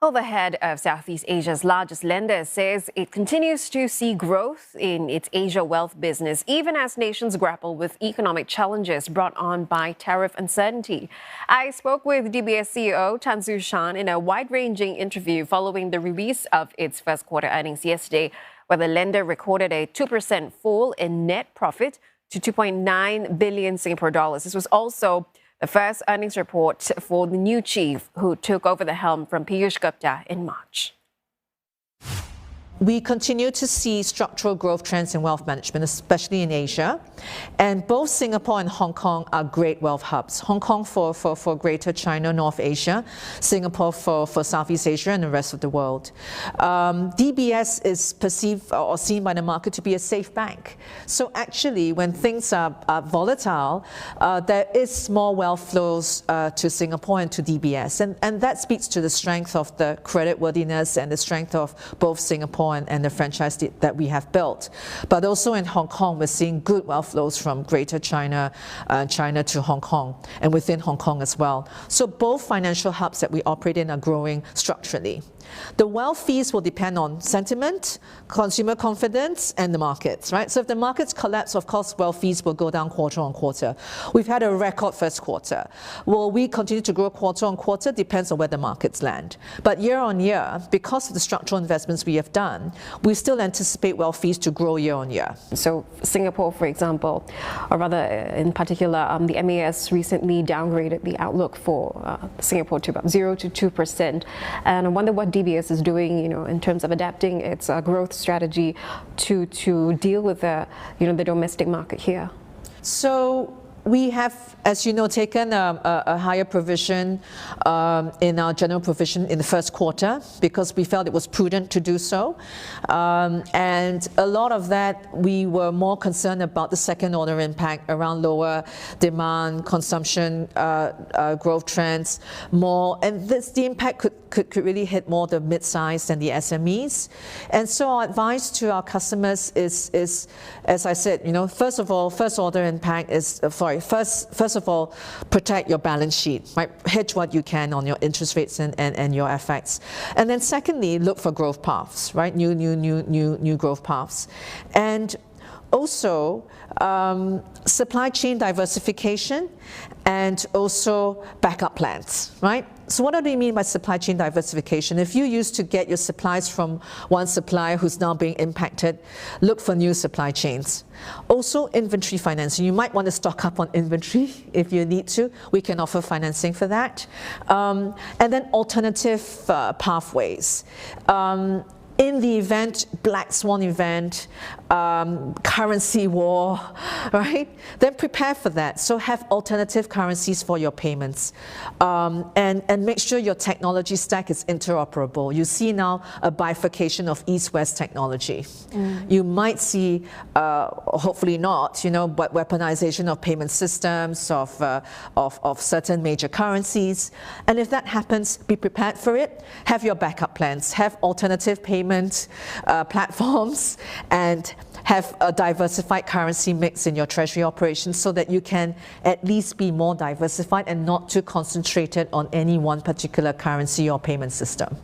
Well, the head of Southeast Asia's largest lender says it continues to see growth in its Asia wealth business, even as nations grapple with economic challenges brought on by tariff uncertainty. I spoke with DBS CEO Tan Su Shan in a wide-ranging interview following the release of its first quarter earnings yesterday, where the lender recorded a 2% fall in net profit to 2.9 billion Singapore dollars. This was also the first earnings report for the new chief who took over the helm from Piyush Gupta in March. We continue to see structural growth trends in wealth management, especially in Asia. And both Singapore and Hong Kong are great wealth hubs. Hong Kong for Greater China, North Asia, Singapore for Southeast Asia and the rest of the world. DBS is perceived or seen by the market to be a safe bank. So actually, when things are volatile, there is more wealth flows to Singapore and to DBS. And that speaks to the strength of the credit worthiness and the strength of both Singapore and the franchise that we have built. But also in Hong Kong, we're seeing good wealth flows from Greater China, China to Hong Kong, and within Hong Kong as well. So both financial hubs that we operate in are growing structurally. The wealth fees will depend on sentiment, consumer confidence, and the markets, right? So if the markets collapse, of course, wealth fees will go down quarter on quarter. We've had a record first quarter. Will we continue to grow quarter on quarter? Depends on where the markets land. But year on year, because of the structural investments we have done, we still anticipate wealth fees to grow year on year. So Singapore, for example, or rather in particular, the MAS recently downgraded the outlook for Singapore to about 0 to 2%. And I wonder what DBS is doing, in terms of adapting its growth strategy to deal with the domestic market here. So we have, as you know, taken a higher provision in our general provision in the first quarter because we felt it was prudent to do so. And a lot of that, we were more concerned about the second order impact around lower demand, consumption, growth trends, more. And the impact could really hit more the mid-sized and the SMEs. And so our advice to our customers is as I said, first of all, first order impact is, first of all, protect your balance sheet, right? Hedge what you can on your interest rates and your FX. And then secondly, look for growth paths, right? New growth paths. And also supply chain diversification and also backup plans, right? So what do we mean by supply chain diversification? If you used to get your supplies from one supplier who's now being impacted, look for new supply chains. Also inventory financing. You might want to stock up on inventory if you need to. We can offer financing for that. And then alternative pathways. In the event, black swan event, currency war, right? Then prepare for that. So have alternative currencies for your payments. And make sure your technology stack is interoperable. You see now a bifurcation of East-West technology. You might see, hopefully not, but weaponization of payment systems, of certain major currencies. And if that happens, be prepared for it. Have your backup plans. Have alternative payment platforms and have a diversified currency mix in your treasury operations so that you can at least be more diversified and not too concentrated on any one particular currency or payment system.